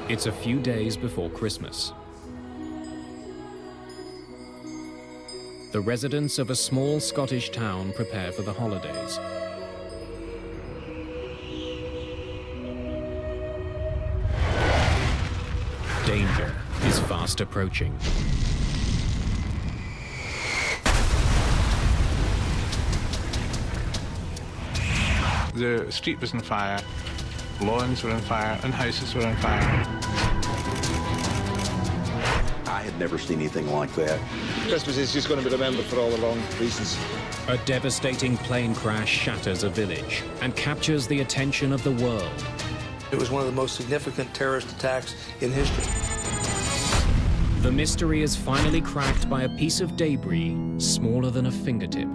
It's a few days before Christmas. The residents of a small Scottish town prepare for the holidays. Danger is fast approaching. The street was on fire, lawns were on fire, and houses were on fire. I had never seen anything like that. Christmas is just going to be remembered for all the wrong reasons. A devastating plane crash shatters a village and captures the attention of the world. It was one of the most significant terrorist attacks in history. The mystery is finally cracked by a piece of debris smaller than a fingertip.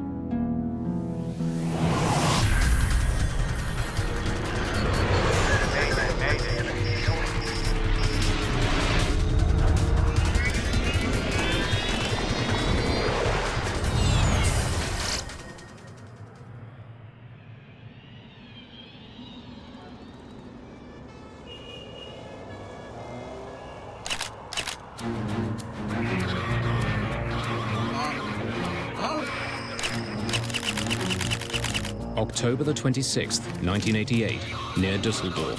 October the 26th, 1988, near Düsseldorf.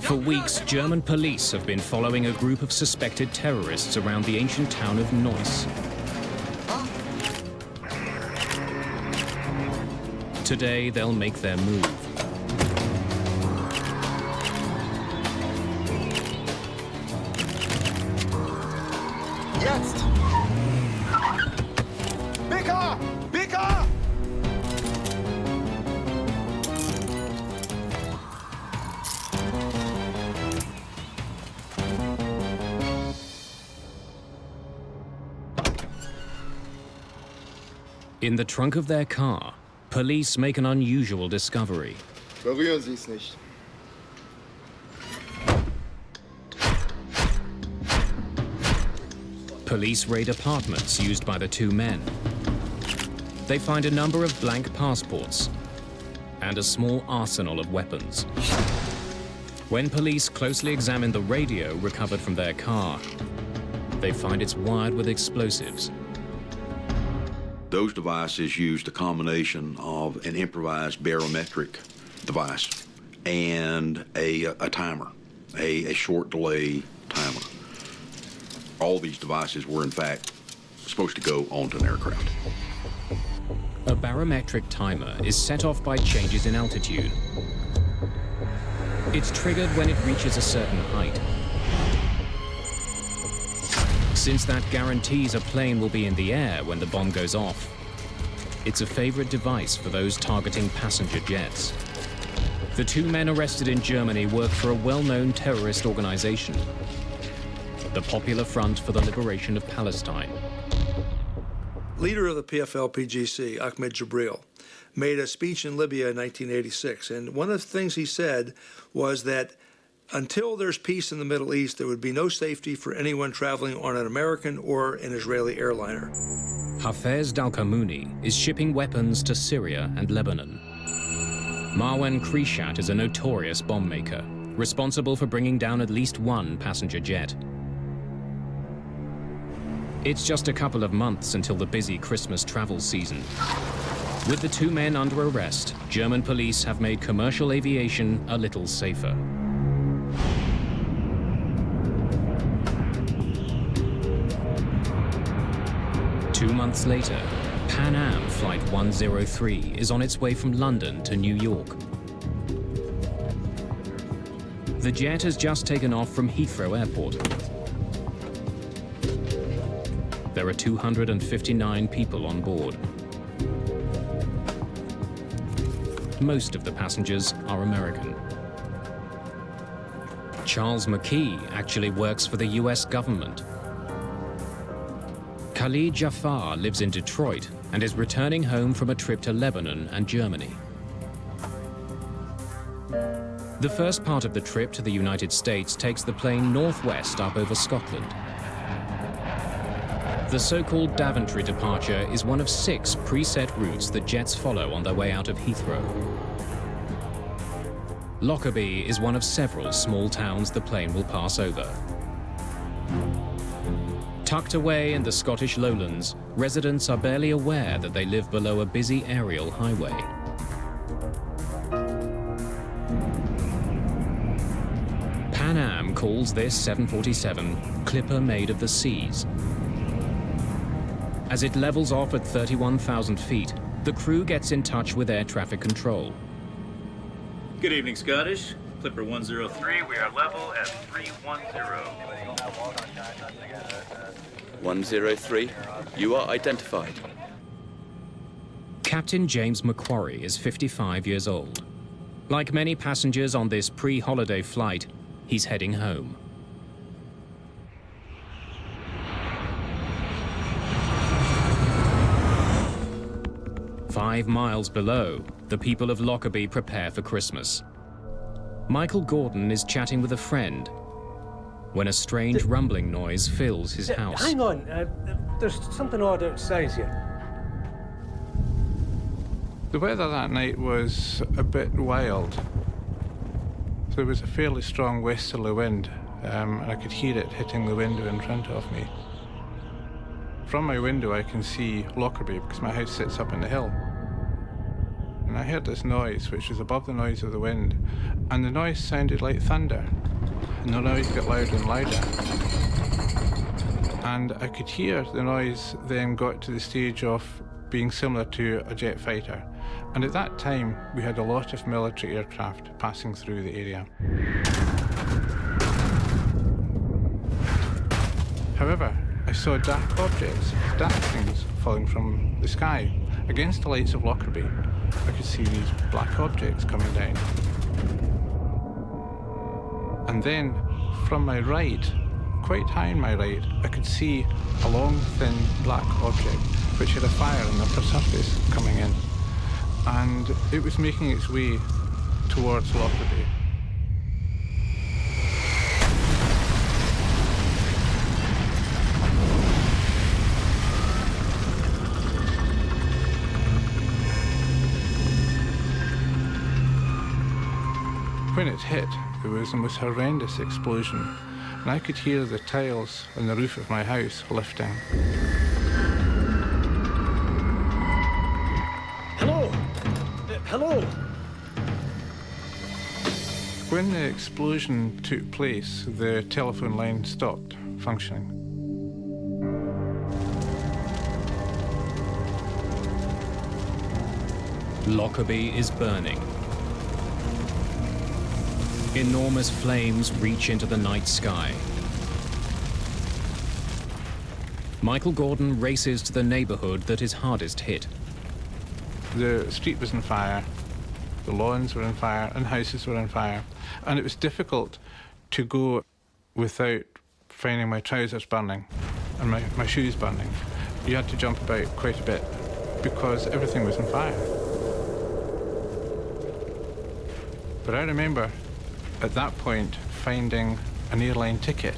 For weeks, German police have been following a group of suspected terrorists around the ancient town of Neuss. Today, they'll make their move. Jetzt! BK! BK! In the trunk of their car, police make an unusual discovery. Berühren Sie es nicht. Police raid apartments used by the two men. They find a number of blank passports and a small arsenal of weapons. When police closely examine the radio recovered from their car, they find it's wired with explosives. Those devices used a combination of an improvised barometric device and a timer, a short delay timer. All these devices were, in fact, supposed to go onto an aircraft. A barometric timer is set off by changes in altitude. It's triggered when it reaches a certain height. Since that guarantees a plane will be in the air when the bomb goes off, it's a favorite device for those targeting passenger jets. The two men arrested in Germany work for a well-known terrorist organization, the Popular Front for the Liberation of Palestine. Leader of the PFLP-GC, Ahmed Jibril, made a speech in Libya in 1986, and one of the things he said was that until there's peace in the Middle East, there would be no safety for anyone traveling on an American or an Israeli airliner. Hafez Dalkamouni is shipping weapons to Syria and Lebanon. Marwan Krishat is a notorious bomb maker, responsible for bringing down at least one passenger jet. It's just a couple of months until the busy Christmas travel season. With the two men under arrest, German police have made commercial aviation a little safer. Two months later, PanAm Flight 103 is on its way from London to New York. The jet has just taken off from Heathrow Airport. There are 259 people on board. Most of the passengers are American. Charles McKee actually works for the US government. Khalid Jafar lives in Detroit and is returning home from a trip to Lebanon and Germany. The first part of the trip to the United States takes the plane northwest up over Scotland. The so-called Daventry departure is one of 6 preset routes that jets follow on their way out of Heathrow. Lockerbie is one of several small towns the plane will pass over. Tucked away in the Scottish lowlands, residents are barely aware that they live below a busy aerial highway. PanAm calls this 747 Clipper Made of the Seas. As it levels off at 31,000 feet, the crew gets in touch with air traffic control. Good evening, Scottish. Clipper 103, we are level at 310. 103, you are identified. Captain James Macquarie is 55 years old. Like many passengers on this pre-holiday flight, he's heading home. Five miles below, the people of Lockerbie prepare for Christmas. Michael Gordon is chatting with a friend when a strange rumbling noise fills his house. Hang on, there's something odd outside here. The weather that night was a bit wild. There was a fairly strong westerly wind, and I could hear it hitting the window in front of me. From my window I can see Lockerbie because my house sits up in the hill. And I heard this noise which was above the noise of the wind, and the noise sounded like thunder. And the noise got louder and louder. And I could hear the noise then got to the stage of being similar to a jet fighter. And at that time, we had a lot of military aircraft passing through the area. However, I saw dark objects, dark things falling from the sky. Against the lights of Lockerbie, I could see these black objects coming down. And then, from my right, quite high on my right, I could see a long, thin, black object which had a fire on the upper surface coming in. And it was making its way towards Lockerbie. When it hit, it was the most horrendous explosion, and I could hear the tiles on the roof of my house lifting. Hello? Hello? When the explosion took place, the telephone line stopped functioning. Lockerbie is burning. Enormous flames reach into the night sky. Michael Gordon races to the neighborhood that is hardest hit. The street was on fire, the lawns were on fire, and houses were on fire. And it was difficult to go without finding my trousers burning and my shoes burning. You had to jump about quite a bit because everything was on fire. But I remember at that point finding an airline ticket,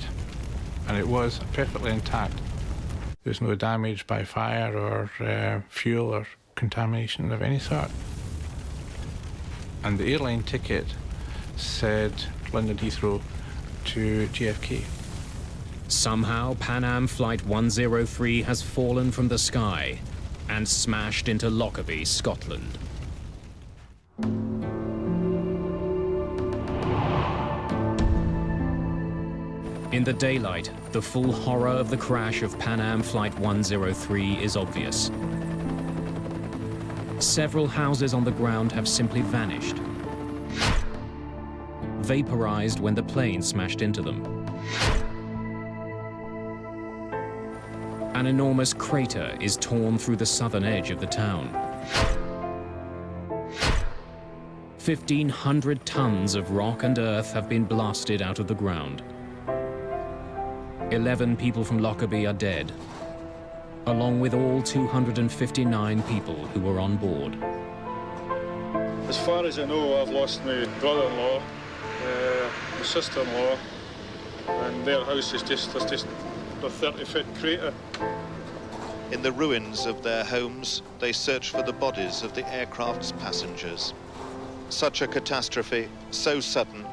and it was perfectly intact. There's no damage by fire or fuel or contamination of any sort. And the airline ticket said London Heathrow to JFK. Somehow, PanAm Flight 103 has fallen from the sky and smashed into Lockerbie, Scotland. In the daylight, the full horror of the crash of PanAm Flight 103 is obvious. Several houses on the ground have simply vanished, vaporized when the plane smashed into them. An enormous crater is torn through the southern edge of the town. 1,500 tons of rock and earth have been blasted out of the ground. 11 people from Lockerbie are dead, along with all 259 people who were on board. As far as I know, I've lost my brother-in-law, my sister-in-law, and their house is just a 30-foot crater. In the ruins of their homes, they search for the bodies of the aircraft's passengers. Such a catastrophe, so sudden,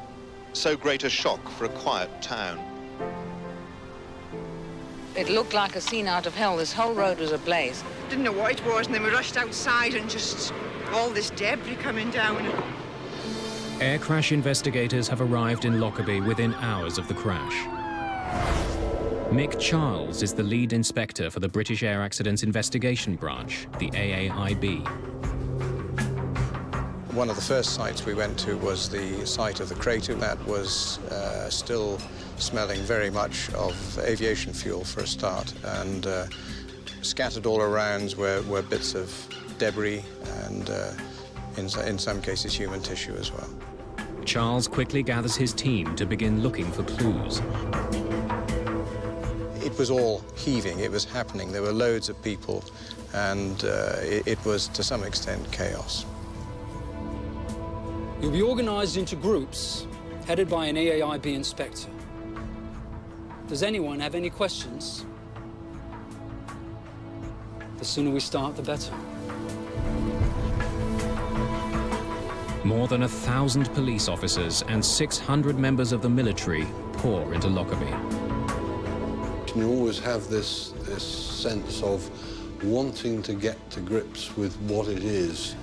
so great a shock for a quiet town. It looked like a scene out of hell. This whole road was ablaze. Didn't know what it was, and then we rushed outside and just all this debris coming down. Air crash investigators have arrived in Lockerbie within hours of the crash. Mick Charles is the lead inspector for the British Air Accidents Investigation Branch, the AAIB. One of the first sites we went to was the site of the crater that was still smelling very much of aviation fuel for a start, and scattered all around were bits of debris and in some cases human tissue as well. Charles quickly gathers his team to begin looking for clues. It was all heaving, it was happening, there were loads of people, and it was to some extent chaos. You'll be organised into groups, headed by an AAIB inspector. Does anyone have any questions? The sooner we start, the better. More than 1,000 police officers and 600 members of the military pour into Lockerbie. You always have this sense of wanting to get to grips with what it is.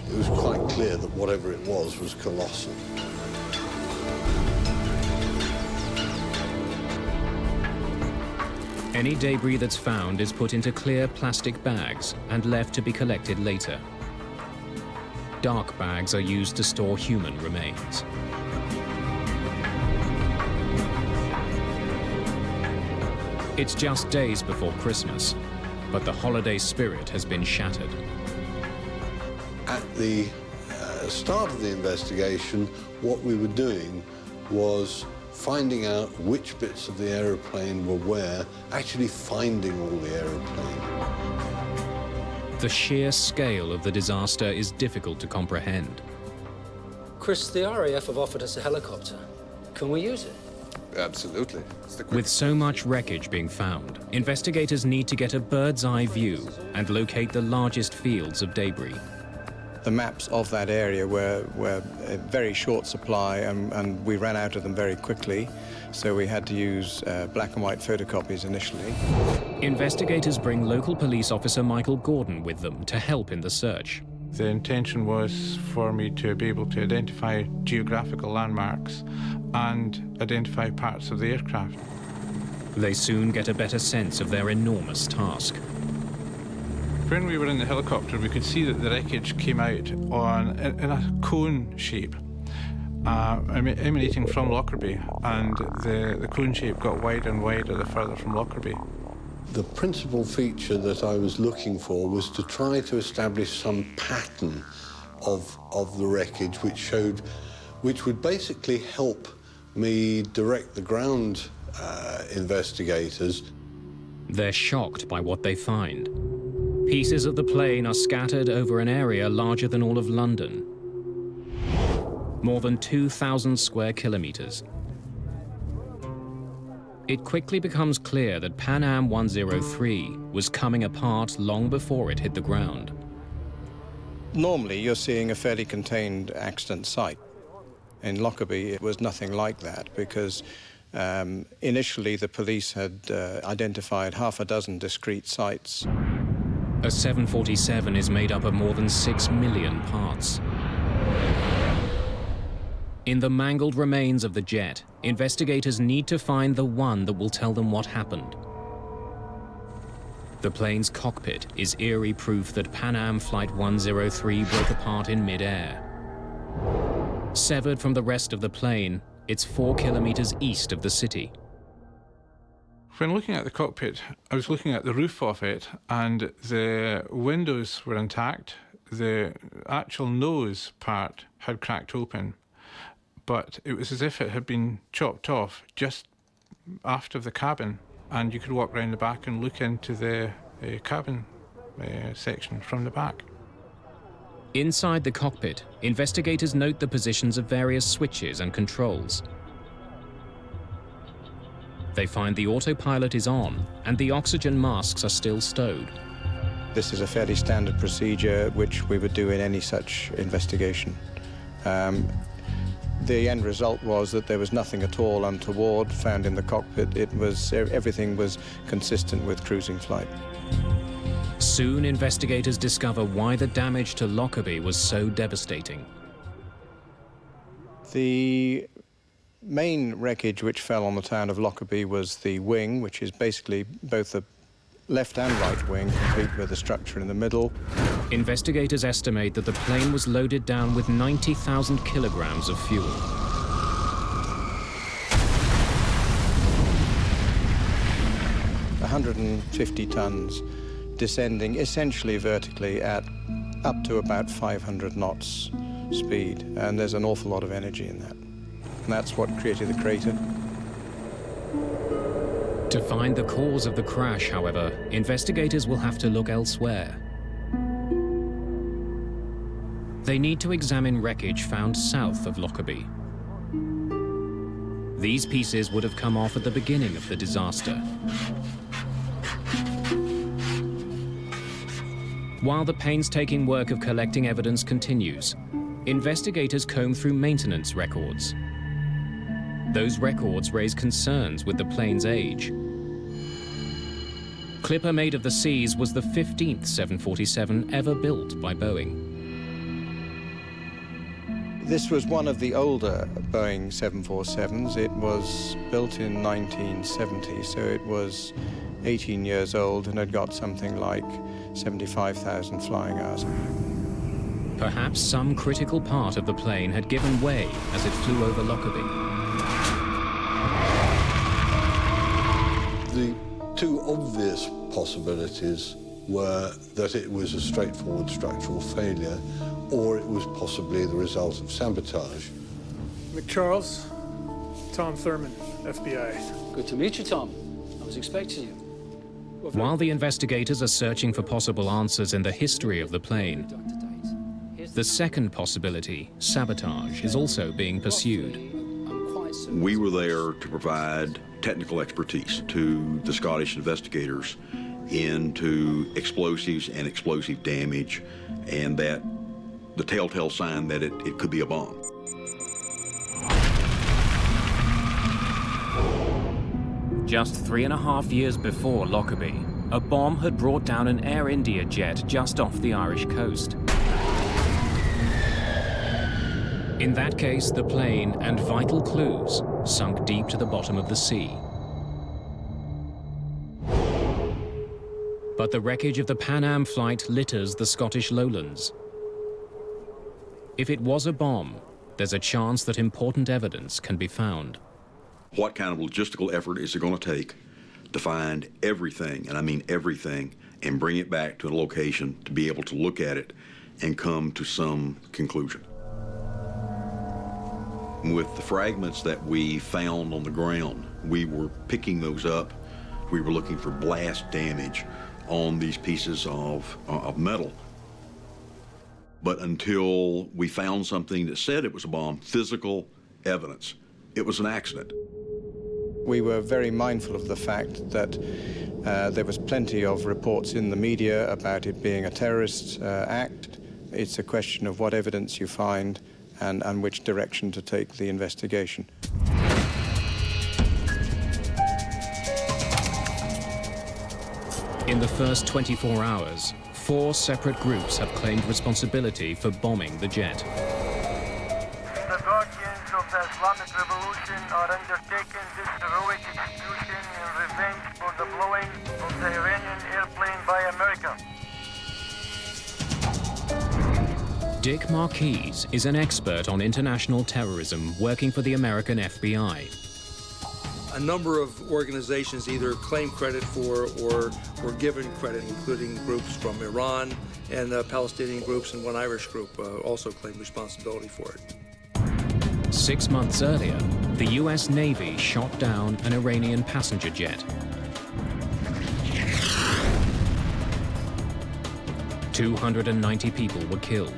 It was quite clear that whatever it was colossal. Any debris that's found is put into clear plastic bags and left to be collected later. Dark bags are used to store human remains. It's just days before Christmas, but the holiday spirit has been shattered. At the start of the investigation, what we were doing was finding out which bits of the aeroplane were where, actually finding all the aeroplane. The sheer scale of the disaster is difficult to comprehend. Chris, the RAF have offered us a helicopter. Can we use it? Absolutely. With so much wreckage being found, investigators need to get a bird's eye view and locate the largest fields of debris. The maps of that area were a very short supply, and we ran out of them very quickly, so we had to use black and white photocopies initially. Investigators bring local police officer Michael Gordon with them to help in the search. The intention was for me to be able to identify geographical landmarks and identify parts of the aircraft. They soon get a better sense of their enormous task. When we were in the helicopter, we could see that the wreckage came out in a cone shape, emanating from Lockerbie, and the cone shape got wider and wider the further from Lockerbie. The principal feature that I was looking for was to try to establish some pattern of the wreckage which would basically help me direct the ground investigators. They're shocked by what they find. Pieces of the plane are scattered over an area larger than all of London. More than 2,000 square kilometers. It quickly becomes clear that PanAm 103 was coming apart long before it hit the ground. Normally, you're seeing a fairly contained accident site. In Lockerbie, it was nothing like that, because initially the police had identified half a dozen discrete sites. A 747 is made up of more than 6 million parts. In the mangled remains of the jet, investigators need to find the one that will tell them what happened. The plane's cockpit is eerie proof that PanAm Flight 103 broke apart in midair. Severed from the rest of the plane, it's 4 kilometers east of the city. When looking at the cockpit, I was looking at the roof of it, and the windows were intact. The actual nose part had cracked open, but it was as if it had been chopped off just aft of the cabin, and you could walk round the back and look into the cabin section from the back. Inside the cockpit, investigators note the positions of various switches and controls. They find the autopilot is on and the oxygen masks are still stowed. This is a fairly standard procedure which we would do in any such investigation. The end result was that there was nothing at all untoward found in the cockpit. Everything was consistent with cruising flight. Soon, investigators discover why the damage to Lockerbie was so devastating. The main wreckage which fell on the town of Lockerbie was the wing, which is basically both the left and right wing, complete with a structure in the middle. Investigators estimate that the plane was loaded down with 90,000 kilograms of fuel. $150 tons, descending essentially vertically at up to about 500 knots speed, and there's an awful lot of energy in that. And that's what created the crater. To find the cause of the crash, however, investigators will have to look elsewhere. They need to examine wreckage found south of Lockerbie. These pieces would have come off at the beginning of the disaster. While the painstaking work of collecting evidence continues, investigators comb through maintenance records. Those records raise concerns with the plane's age. Clipper Made of the Seas was the 15th 747 ever built by Boeing. This was one of the older Boeing 747s. It was built in 1970, so it was 18 years old and had got something like 75,000 flying hours. Perhaps some critical part of the plane had given way as it flew over Lockerbie. The two obvious possibilities were that it was a straightforward structural failure, or it was possibly the result of sabotage. McCharles, Tom Thurman, FBI. Good to meet you, Tom. I was expecting you. While the investigators are searching for possible answers in the history of the plane, the second possibility, sabotage, is also being pursued. We were there to provide technical expertise to the Scottish investigators into explosives and explosive damage, and that the telltale sign that it could be a bomb. Just 3.5 years before Lockerbie, a bomb had brought down an Air India jet just off the Irish coast. In that case, the plane and vital clues sunk deep to the bottom of the sea. But the wreckage of the PanAm flight litters the Scottish lowlands. If it was a bomb, there's a chance that important evidence can be found. What kind of logistical effort is it going to take to find everything, and I mean everything, and bring it back to a location to be able to look at it and come to some conclusion? With the fragments that we found on the ground, we were picking those up. We were looking for blast damage on these pieces of metal. But until we found something that said it was a bomb, physical evidence, it was an accident. We were very mindful of the fact that there was plenty of reports in the media about it being a terrorist act. It's a question of what evidence you find and which direction to take the investigation. In the first 24 hours, 4 separate groups have claimed responsibility for bombing the jet. The guardians of the Islamic Revolution are undertaking this heroic execution in revenge for the blowing of the Iranian airplane by America. Dick Marquise is an expert on international terrorism working for the American FBI. A number of organizations either claim credit for or were given credit, including groups from Iran and Palestinian groups, and one Irish group also claimed responsibility for it. 6 months earlier, the US Navy shot down an Iranian passenger jet. 290 people were killed.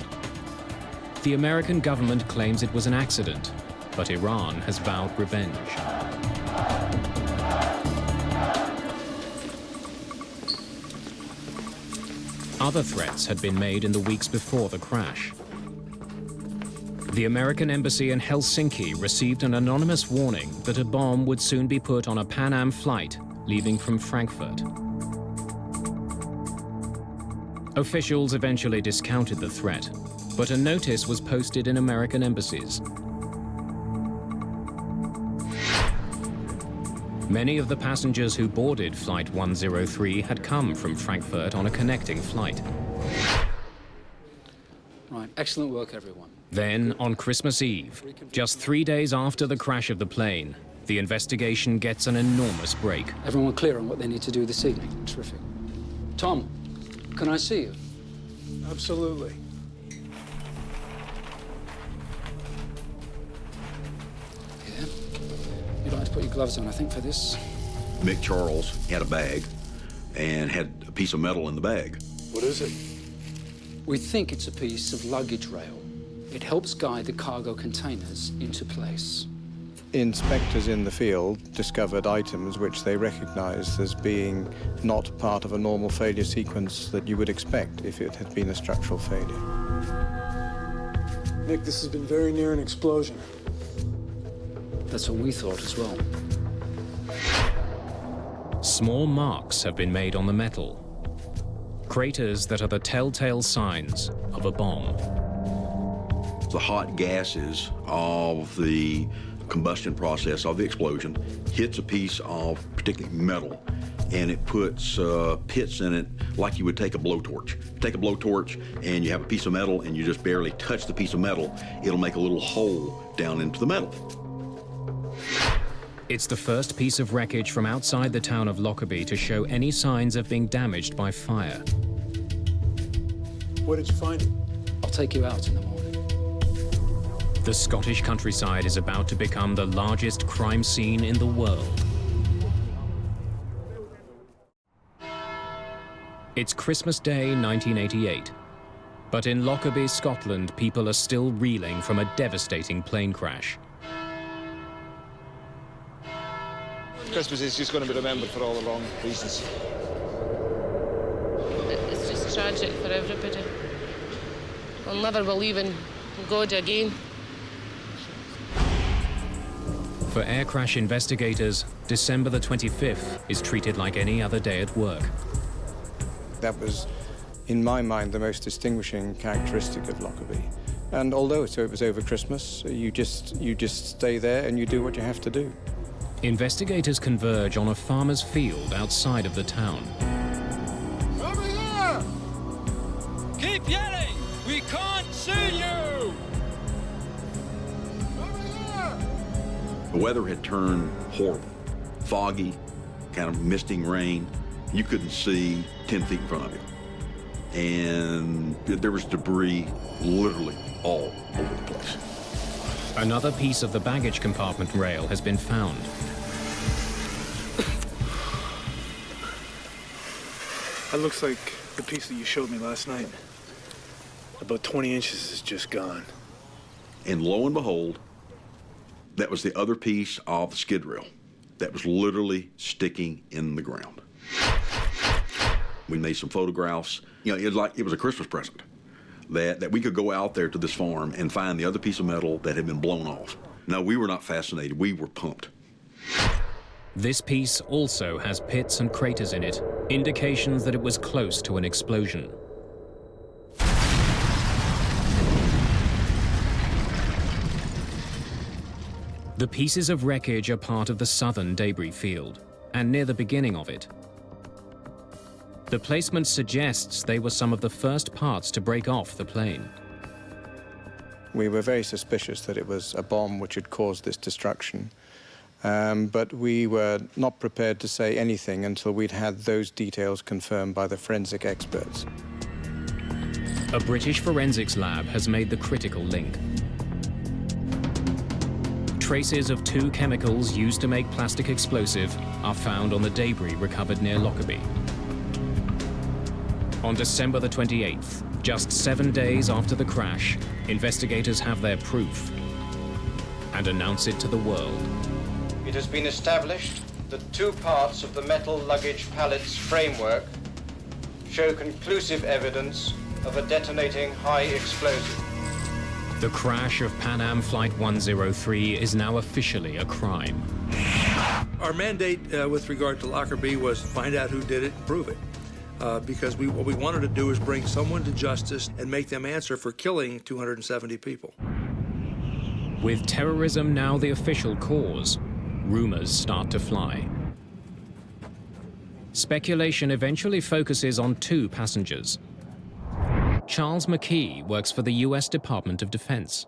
The American government claims it was an accident, but Iran has vowed revenge. Other threats had been made in the weeks before the crash. The American embassy in Helsinki received an anonymous warning that a bomb would soon be put on a PanAm flight leaving from Frankfurt. Officials eventually discounted the threat, but a notice was posted in American embassies. Many of the passengers who boarded Flight 103 had come from Frankfurt on a connecting flight. Right, excellent work, everyone. Then, on Christmas Eve, just 3 days after the crash of the plane, the investigation gets an enormous break. Everyone clear on what they need to do this evening? Terrific. Tom, can I see you? Absolutely. Yeah. You'd like to put your gloves on, I think, for this. Mick Charles had a bag and had a piece of metal in the bag. What is it? We think it's a piece of luggage rail. It helps guide the cargo containers into place. Inspectors in the field discovered items which they recognized as being not part of a normal failure sequence that you would expect if it had been a structural failure. Nick, this has been very near an explosion. That's what we thought as well. Small marks have been made on the metal. Craters that are the telltale signs of a bomb. The hot gases of the combustion process of the explosion hits a piece of particularly metal, and it puts pits in it like you would take a blowtorch. Take a blowtorch and you have a piece of metal and you just barely touch the piece of metal, it'll make a little hole down into the metal. It's the first piece of wreckage from outside the town of Lockerbie to show any signs of being damaged by fire. Where did you find it? I'll take you out in the morning. The Scottish countryside is about to become the largest crime scene in the world. It's Christmas Day, 1988. But in Lockerbie, Scotland, people are still reeling from a devastating plane crash. Christmas is just going to be remembered for all the wrong reasons. It's just tragic for everybody. We'll never believe in God again. For air crash investigators, December the 25th is treated like any other day at work. That was, in my mind, the most distinguishing characteristic of Lockerbie. And although it was over Christmas, you just stay there and you do what you have to do. Investigators converge on a farmer's field outside of the town. Over here! Keep yelling! We can't see you! Over here! The weather had turned horrible. Foggy, kind of misting rain. You couldn't see 10 feet in front of you. And there was debris literally all over the place. Another piece of the baggage compartment rail has been found. That looks like the piece that you showed me last night. About 20 inches is just gone. And lo and behold, that was the other piece of the skid rail that was literally sticking in the ground. We made some photographs. You know, it was a Christmas present that we could go out there to this farm and find the other piece of metal that had been blown off. No, we were not fascinated. We were pumped. This piece also has pits and craters in it, indications that it was close to an explosion. The pieces of wreckage are part of the southern debris field, and near the beginning of it. The placement suggests they were some of the first parts to break off the plane. We were very suspicious that it was a bomb which had caused this destruction. But we were not prepared to say anything until we'd had those details confirmed by the forensic experts. A British forensics lab has made the critical link. Traces of 2 chemicals used to make plastic explosive are found on the debris recovered near Lockerbie. On December the 28th, just 7 days after the crash, investigators have their proof and announce it to the world. It has been established that 2 parts of the metal luggage pallet's framework show conclusive evidence of a detonating high explosive. The crash of PanAm Flight 103 is now officially a crime. Our mandate with regard to Lockerbie was find out who did it and prove it. Because what we wanted to do is bring someone to justice and make them answer for killing 270 people. With terrorism now the official cause, rumors start to fly. Speculation eventually focuses on two passengers. Charles McKee works for the US Department of Defense.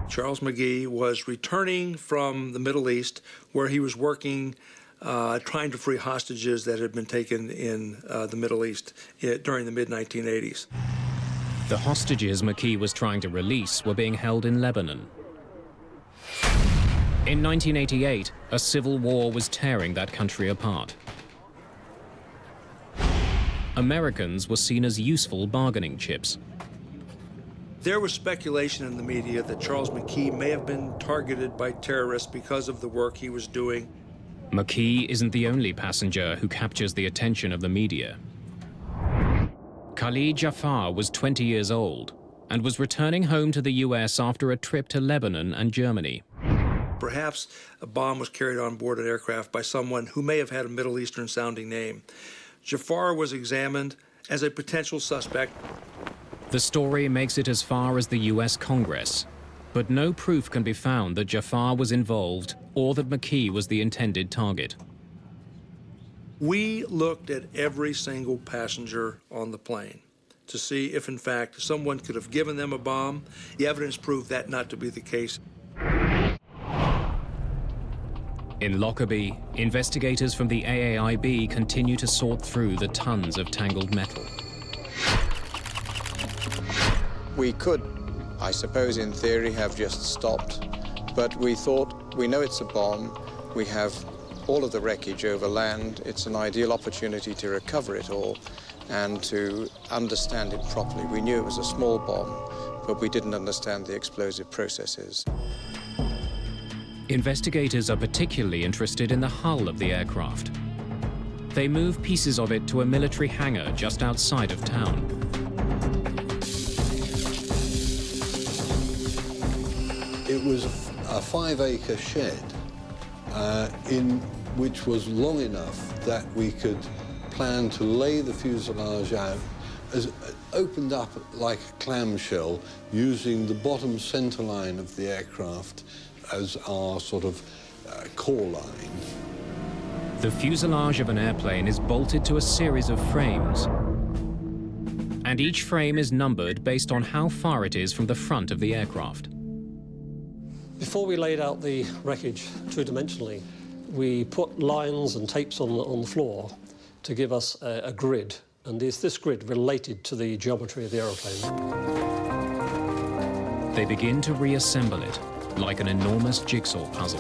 Charles McGee was returning from the Middle East, where he was working trying to free hostages that had been taken in the Middle East during the mid-1980s. The hostages McKee was trying to release were being held in Lebanon. In 1988, a civil war was tearing that country apart. Americans were seen as useful bargaining chips. There was speculation in the media that Charles McKee may have been targeted by terrorists because of the work he was doing. McKee isn't the only passenger who captures the attention of the media. Khalid Jafar was 20 years old and was returning home to the US after a trip to Lebanon and Germany. Perhaps a bomb was carried on board an aircraft by someone who may have had a Middle Eastern-sounding name. Jafar was examined as a potential suspect. The story makes it as far as the US Congress, but no proof can be found that Jafar was involved or that McKee was the intended target. We looked at every single passenger on the plane to see if, in fact, someone could have given them a bomb. The evidence proved that not to be the case. In Lockerbie, investigators from the AAIB continue to sort through the tons of tangled metal. We could, I suppose in theory, have just stopped, but we thought, we know it's a bomb, we have all of the wreckage over land, it's an ideal opportunity to recover it all and to understand it properly. We knew it was a small bomb, but we didn't understand the explosive processes. Investigators are particularly interested in the hull of the aircraft. They move pieces of it to a military hangar just outside of town. It was a 5-acre shed which was long enough that we could plan to lay the fuselage out, opened up like a clamshell, using the bottom center line of the aircraft as our sort of core line. The fuselage of an airplane is bolted to a series of frames, and each frame is numbered based on how far it is from the front of the aircraft. Before we laid out the wreckage two-dimensionally, we put lines and tapes on the floor to give us a grid, and this grid related to the geometry of the aeroplane. They begin to reassemble it, like an enormous jigsaw puzzle.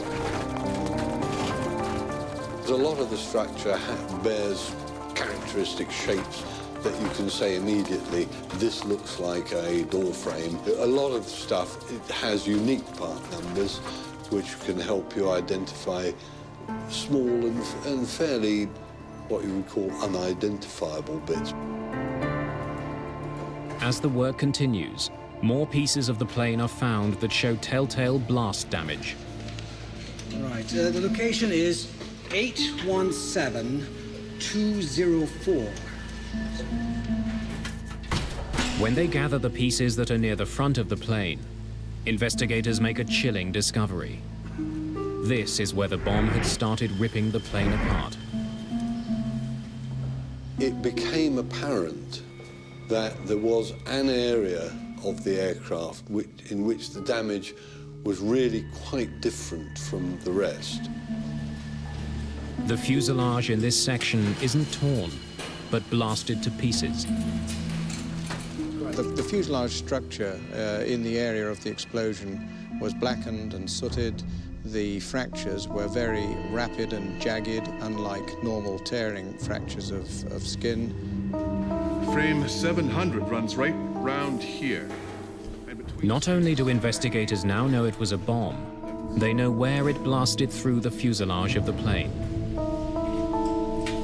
A lot of the structure bears characteristic shapes that you can say immediately, this looks like a door frame. A lot of stuff, it has unique part numbers, which can help you identify small and fairly, what you would call unidentifiable bits. As the work continues, more pieces of the plane are found that show telltale blast damage. Right, the location is 817204. When they gather the pieces that are near the front of the plane, investigators make a chilling discovery. This is where the bomb had started ripping the plane apart. It became apparent that there was an area of the aircraft in which the damage was really quite different from the rest. The fuselage in this section isn't torn, but blasted to pieces. The fuselage structure in the area of the explosion was blackened and sooted. The fractures were very rapid and jagged, unlike normal tearing fractures of skin. Frame 700 runs right round here. Not only do investigators now know it was a bomb, they know where it blasted through the fuselage of the plane.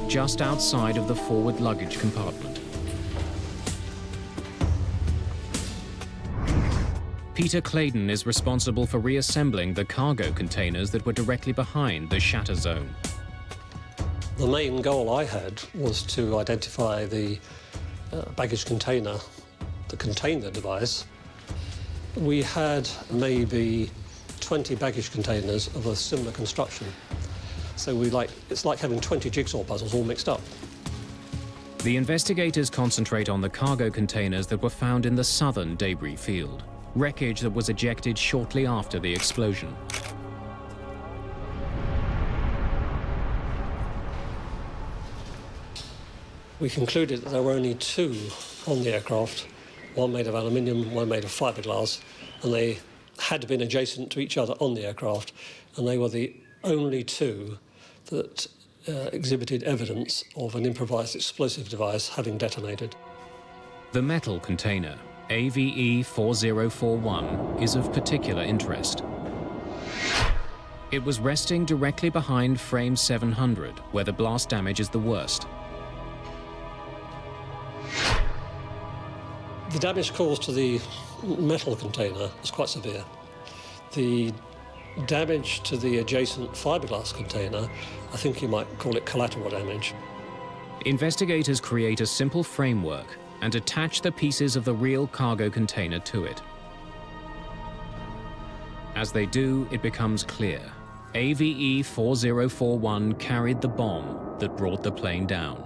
Just outside of the forward luggage compartment. Peter Clayton is responsible for reassembling the cargo containers that were directly behind the shatter zone. The main goal I had was to identify the baggage container that contained the device. We had maybe 20 baggage containers of a similar construction. So it's like having 20 jigsaw puzzles all mixed up. The investigators concentrate on the cargo containers that were found in the southern debris field, wreckage that was ejected shortly after the explosion. We concluded that there were only two on the aircraft, one made of aluminium, one made of fiberglass, and they had been adjacent to each other on the aircraft, and they were the only two that exhibited evidence of an improvised explosive device having detonated. The metal container, AVE 4041, is of particular interest. It was resting directly behind frame 700, where the blast damage is the worst. The damage caused to the metal container was quite severe. The damage to the adjacent fiberglass container, I think you might call it collateral damage. Investigators create a simple framework and attach the pieces of the real cargo container to it. As they do, it becomes clear. AVE 4041 carried the bomb that brought the plane down.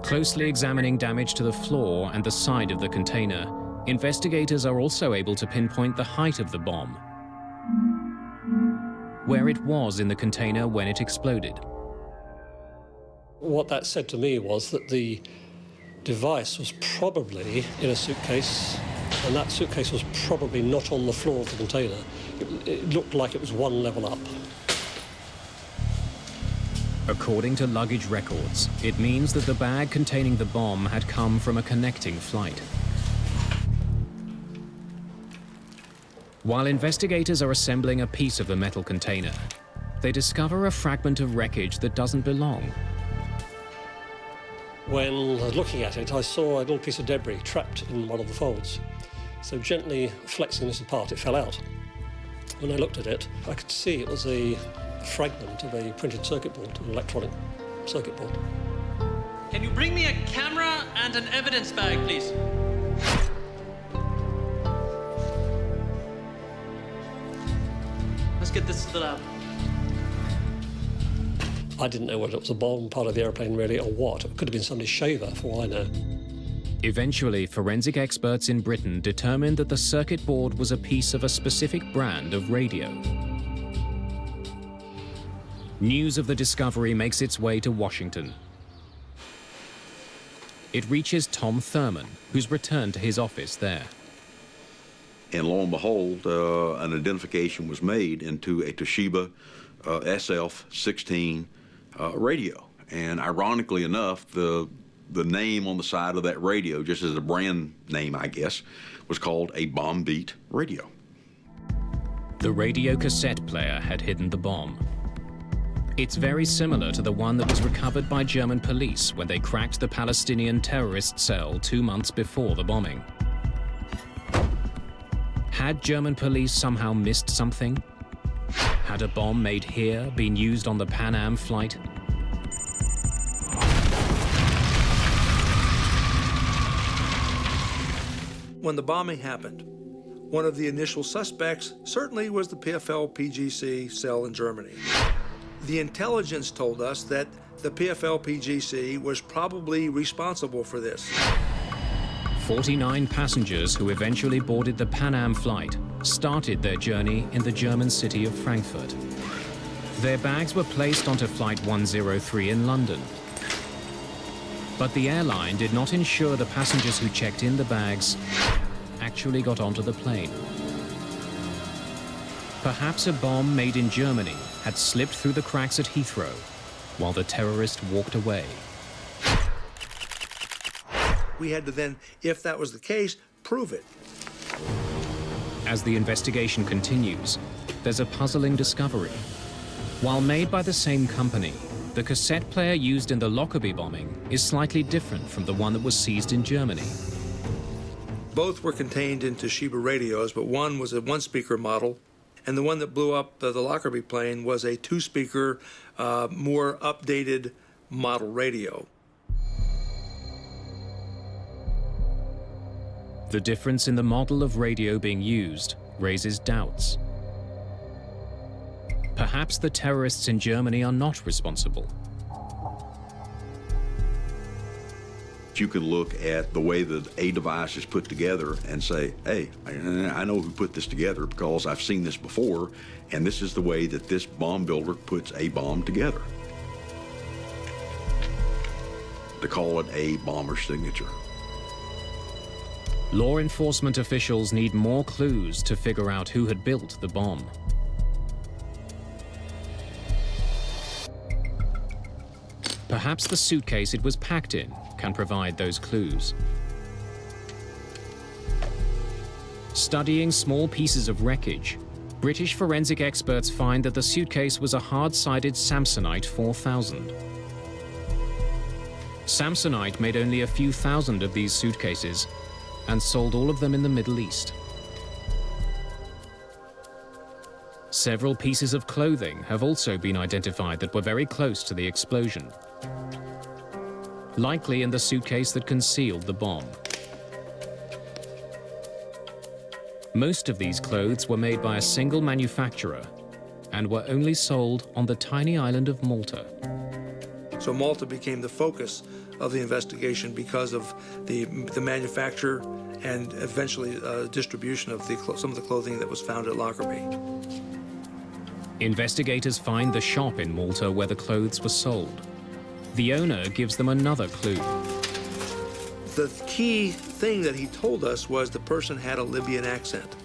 Closely examining damage to the floor and the side of the container, investigators are also able to pinpoint the height of the bomb, where it was in the container when it exploded. What that said to me was that the device was probably in a suitcase, and that suitcase was probably not on the floor of the container. It looked like it was one level up. According to luggage records, it means that the bag containing the bomb had come from a connecting flight. While investigators are assembling a piece of the metal container, they discover a fragment of wreckage that doesn't belong. When I was looking at it, I saw a little piece of debris trapped in one of the folds. So gently flexing this apart, it fell out. When I looked at it, I could see it was a fragment of a printed circuit board, an electronic circuit board. Can you bring me a camera and an evidence bag, please? Let's get this to the lab. I didn't know whether it was a bomb part of the airplane really or what. It could have been somebody's shaver, for all I know. Eventually, forensic experts in Britain determined that the circuit board was a piece of a specific brand of radio. News of the discovery makes its way to Washington. It reaches Tom Thurman, who's returned to his office there. And lo and behold, an identification was made into a Toshiba SF-16 radio. And ironically enough, the name on the side of that radio, just as a brand name, I guess, was called a bomb beat radio. The radio cassette player had hidden the bomb. It's very similar to the one that was recovered by German police when they cracked the Palestinian terrorist cell 2 months before the bombing. Had German police somehow missed something? Had a bomb made here been used on the PanAm flight? When the bombing happened, one of the initial suspects certainly was the PFL-PGC cell in Germany. The intelligence told us that the PFL-PGC was probably responsible for this. 49 passengers who eventually boarded the PanAm flight started their journey in the German city of Frankfurt. Their bags were placed onto Flight 103 in London. But the airline did not ensure the passengers who checked in the bags actually got onto the plane. Perhaps a bomb made in Germany had slipped through the cracks at Heathrow while the terrorist walked away. We had to then, if that was the case, prove it. As the investigation continues, there's a puzzling discovery. While made by the same company, the cassette player used in the Lockerbie bombing is slightly different from the one that was seized in Germany. Both were contained into Sheba radios, but one was a one-speaker model, and the one that blew up the Lockerbie plane was a two-speaker, more updated model radio. The difference in the model of radio being used raises doubts. Perhaps the terrorists in Germany are not responsible. You can look at the way that a device is put together and say, hey, I know who put this together because I've seen this before, and this is the way that this bomb builder puts a bomb together. To call it a bomber's signature. Law enforcement officials need more clues to figure out who had built the bomb. Perhaps the suitcase it was packed in can provide those clues. Studying small pieces of wreckage, British forensic experts find that the suitcase was a hard-sided Samsonite 4000. Samsonite made only a few thousand of these suitcases and sold all of them in the Middle East. Several pieces of clothing have also been identified that were very close to the explosion, likely in the suitcase that concealed the bomb. Most of these clothes were made by a single manufacturer and were only sold on the tiny island of Malta. So Malta became the focus of the investigation because of the manufacture and eventually distribution of some of the clothing that was found at Lockerbie. Investigators find the shop in Malta where the clothes were sold. The owner gives them another clue. The key thing that he told us was the person had a Libyan accent,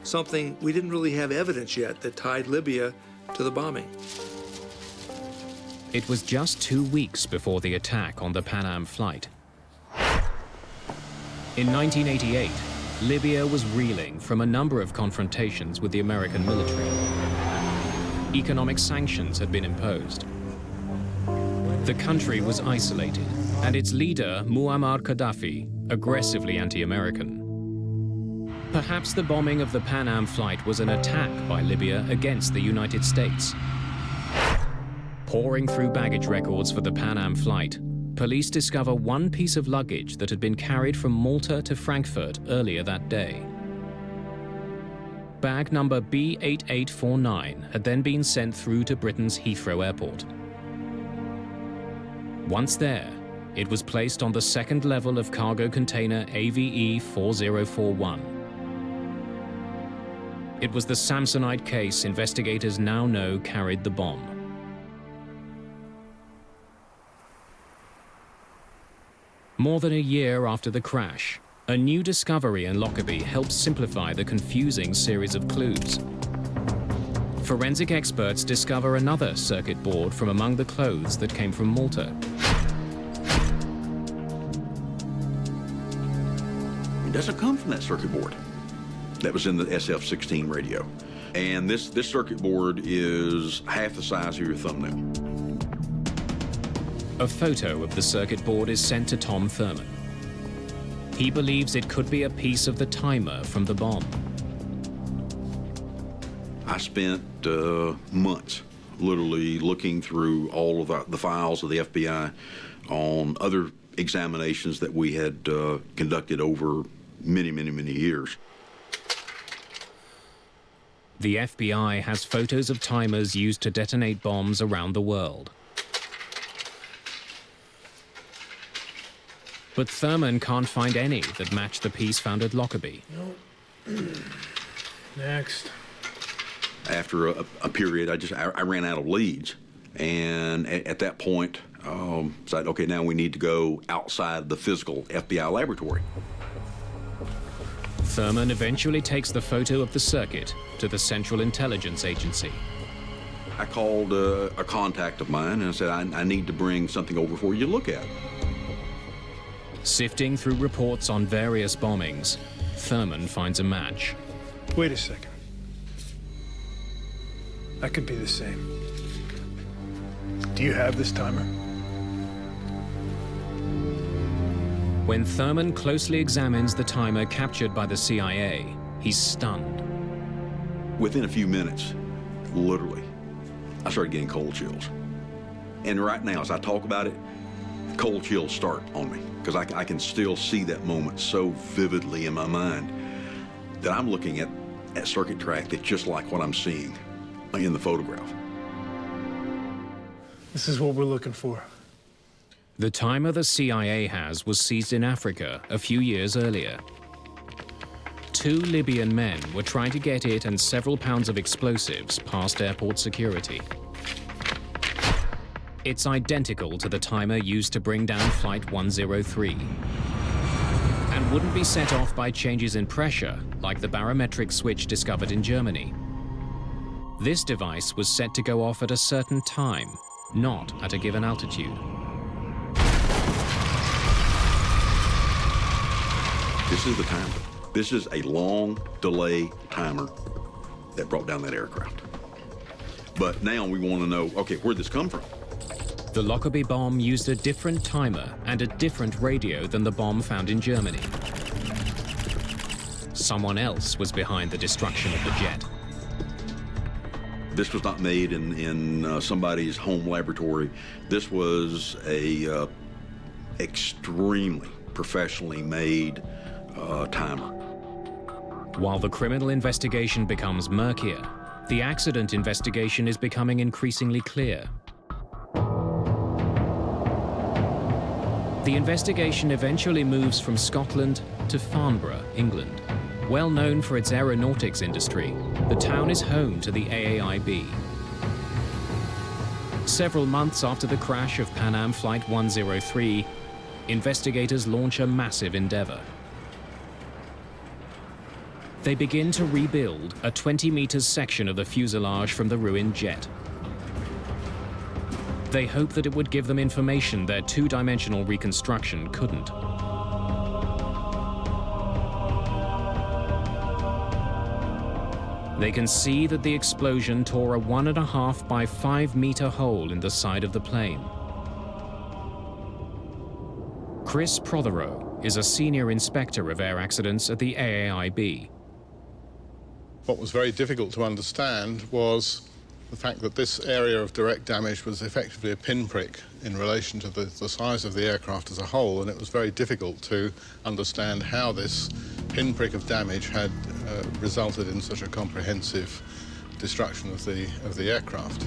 something we didn't really have evidence yet that tied Libya to the bombing. It was just 2 weeks before the attack on the PanAm flight. In 1988, Libya was reeling from a number of confrontations with the American military. Economic sanctions had been imposed. The country was isolated, and its leader, Muammar Gaddafi, aggressively anti-American. Perhaps the bombing of the PanAm flight was an attack by Libya against the United States. Poring through baggage records for the PanAm flight, police discover one piece of luggage that had been carried from Malta to Frankfurt earlier that day. Bag number B8849 had then been sent through to Britain's Heathrow Airport. Once there, it was placed on the second level of cargo container AVE 4041. It was the Samsonite case investigators now know carried the bomb. More than a year after the crash, a new discovery in Lockerbie helps simplify the confusing series of clues. Forensic experts discover another circuit board from among the clothes that came from Malta. It doesn't come from that circuit board that was in the SF-16 radio. And this circuit board is half the size of your thumbnail. A photo of the circuit board is sent to Tom Thurman. He believes it could be a piece of the timer from the bomb. I spent months literally looking through all of the files of the FBI on other examinations that we had conducted over many, many, many years. The FBI has photos of timers used to detonate bombs around the world. But Thurman can't find any that match the piece found at Lockerbie. Nope. Next. After a period, I ran out of leads. And at that point, said, okay, now we need to go outside the physical FBI laboratory. Thurman eventually takes the photo of the circuit to the Central Intelligence Agency. I called a contact of mine and I said, I need to bring something over for you to look at. Sifting through reports on various bombings, Thurman finds a match. Wait a second. That could be the same. Do you have this timer? When Thurman closely examines the timer captured by the CIA, he's stunned. Within a few minutes, literally, I started getting cold chills. And right now, as I talk about it, cold chills start on me, because I can still see that moment so vividly in my mind that I'm looking at a circuit track that's just like what I'm seeing in the photograph. This is what we're looking for. The timer the CIA has was seized in Africa a few years earlier. 2 Libyan men were trying to get it and several pounds of explosives past airport security. It's identical to the timer used to bring down Flight 103, and wouldn't be set off by changes in pressure like the barometric switch discovered in Germany. This device was set to go off at a certain time, not at a given altitude. This is the timer. This is a long delay timer that brought down that aircraft. But now we want to know, okay, where'd this come from? The Lockerbie bomb used a different timer and a different radio than the bomb found in Germany. Someone else was behind the destruction of the jet. This was not made in somebody's home laboratory. This was a extremely professionally made timer. While the criminal investigation becomes murkier, the accident investigation is becoming increasingly clear. The investigation eventually moves from Scotland to Farnborough, England. Well known for its aeronautics industry, the town is home to the AAIB. Several months after the crash of PanAm Flight 103, investigators launch a massive endeavor. They begin to rebuild a 20 meters section of the fuselage from the ruined jet. They hope that it would give them information their two-dimensional reconstruction couldn't. They can see that the explosion tore a 1.5 by 5 meter hole in the side of the plane. Chris Prothero is a senior inspector of air accidents at the AAIB. What was very difficult to understand was the fact that this area of direct damage was effectively a pinprick in relation to the size of the aircraft as a whole, and it was very difficult to understand how this pinprick of damage had resulted in such a comprehensive destruction of the aircraft.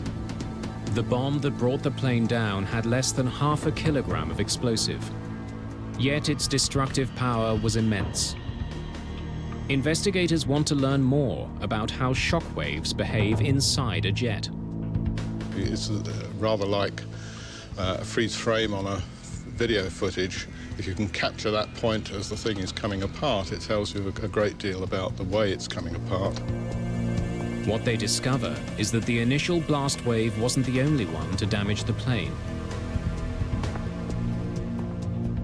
The bomb that brought the plane down had less than 0.5 kilogram of explosive, yet its destructive power was immense. Investigators want to learn more about how shockwaves behave inside a jet. It's rather like a freeze frame on a video footage. If you can capture that point as the thing is coming apart, it tells you a great deal about the way it's coming apart. What they discover is that the initial blast wave wasn't the only one to damage the plane.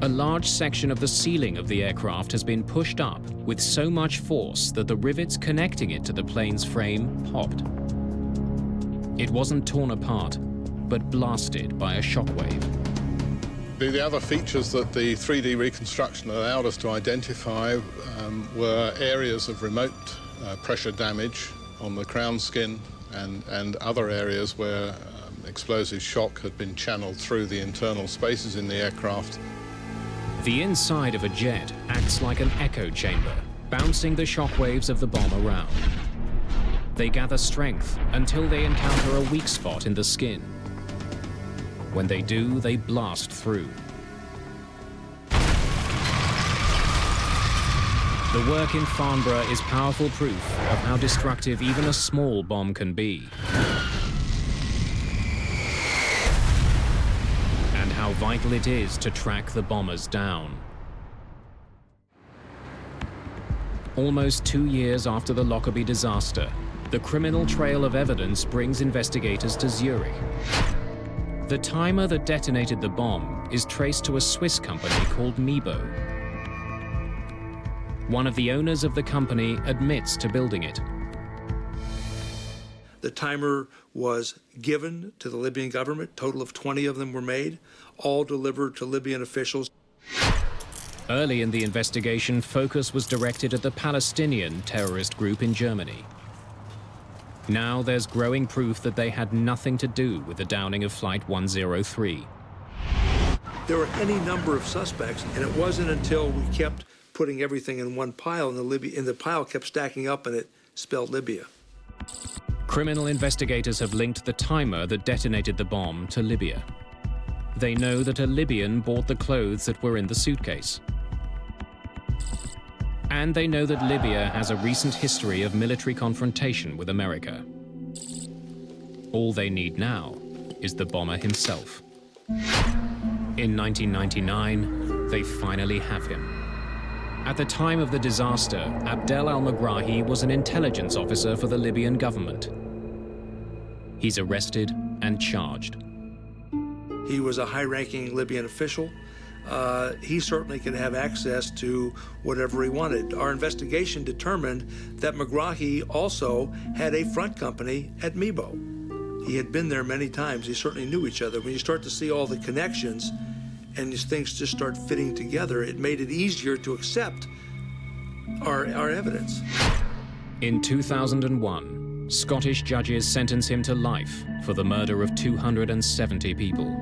A large section of the ceiling of the aircraft has been pushed up with so much force that the rivets connecting it to the plane's frame popped. It wasn't torn apart, but blasted by a shockwave. The other features that the 3D reconstruction allowed us to identify were areas of remote pressure damage on the crown skin and other areas where explosive shock had been channeled through the internal spaces in the aircraft. The inside of a jet acts like an echo chamber, bouncing the shockwaves of the bomb around. They gather strength until they encounter a weak spot in the skin. When they do, they blast through. The work in Farnborough is powerful proof of how destructive even a small bomb can be, and how vital it is to track the bombers down. Almost 2 years after the Lockerbie disaster, the criminal trail of evidence brings investigators to Zurich. The timer that detonated the bomb is traced to a Swiss company called Mebo. One of the owners of the company admits to building it. The timer was given to the Libyan government. A total of 20 of them were made, all delivered to Libyan officials. Early in the investigation, focus was directed at the Palestinian terrorist group in Germany. Now there's growing proof that they had nothing to do with the downing of Flight 103. There were any number of suspects, and it wasn't until we kept putting everything in one pile, and the pile kept stacking up, and it spelled Libya. Criminal investigators have linked the timer that detonated the bomb to Libya. They know that a Libyan bought the clothes that were in the suitcase. And they know that Libya has a recent history of military confrontation with America. All they need now is the bomber himself. In 1999, they finally have him. At the time of the disaster, Abdel al-Megrahi was an intelligence officer for the Libyan government. He's arrested and charged. He was a high-ranking Libyan official. He certainly could have access to whatever he wanted. Our investigation determined that Megrahi also had a front company at Mibo. He had been there many times. He certainly knew each other. When you start to see all the connections and these things just start fitting together, it made it easier to accept our evidence. In 2001, Scottish judges sentenced him to life for the murder of 270 people.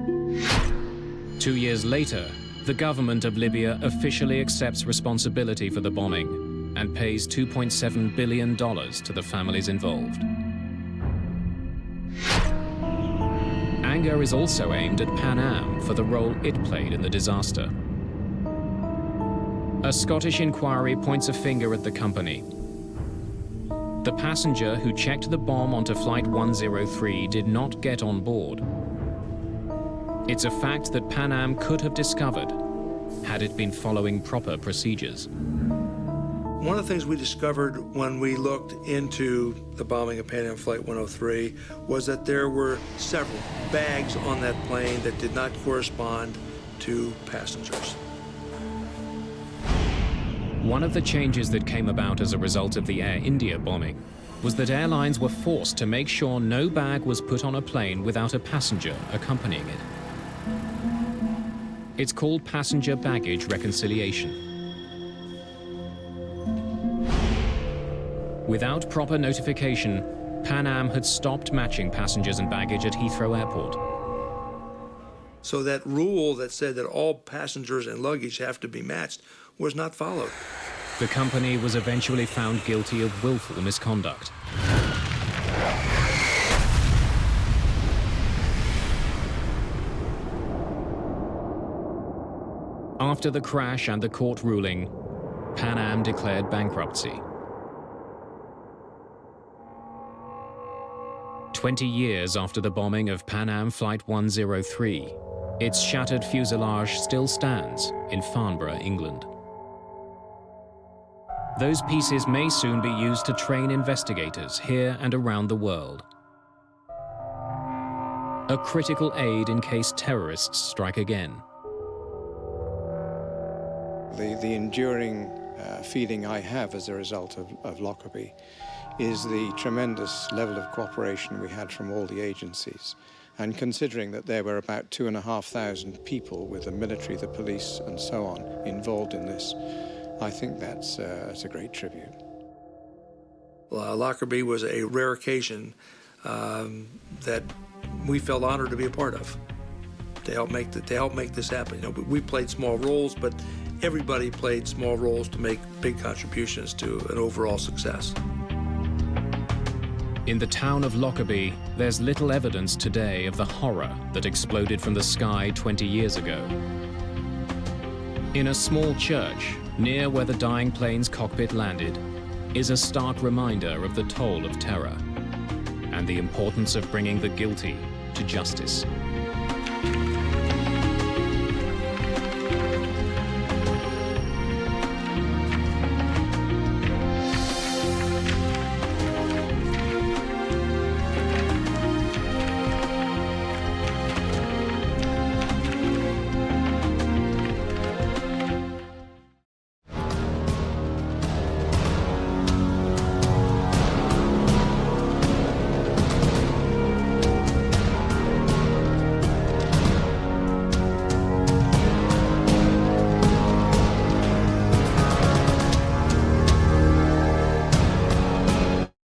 2 years later, the government of Libya officially accepts responsibility for the bombing and pays $2.7 billion to the families involved. Anger is also aimed at PanAm for the role it played in the disaster. A Scottish inquiry points a finger at the company. The passenger who checked the bomb onto Flight 103 did not get on board. It's a fact that PanAm could have discovered had it been following proper procedures. One of the things we discovered when we looked into the bombing of PanAm Flight 103 was that there were several bags on that plane that did not correspond to passengers. One of the changes that came about as a result of the Air India bombing was that airlines were forced to make sure no bag was put on a plane without a passenger accompanying it. It's called passenger baggage reconciliation. Without proper notification, PanAm had stopped matching passengers and baggage at Heathrow Airport. So that rule that said that all passengers and luggage have to be matched was not followed. The company was eventually found guilty of willful misconduct. After the crash and the court ruling, PanAm declared bankruptcy. 20 years after the bombing of PanAm Flight 103, its shattered fuselage still stands in Farnborough, England. Those pieces may soon be used to train investigators here and around the world. A critical aid in case terrorists strike again. The enduring feeling I have as a result of Lockerbie is the tremendous level of cooperation we had from all the agencies. And considering that there were about 2,500 people with the military, the police, and so on involved in this, I think that's a great tribute. Lockerbie was a rare occasion that we felt honored to be a part of, to help make this happen. You know, we played small roles, but everybody played small roles to make big contributions to an overall success. In the town of Lockerbie, there's little evidence today of the horror that exploded from the sky 20 years ago. In a small church, near where the dying plane's cockpit landed, is a stark reminder of the toll of terror and the importance of bringing the guilty to justice.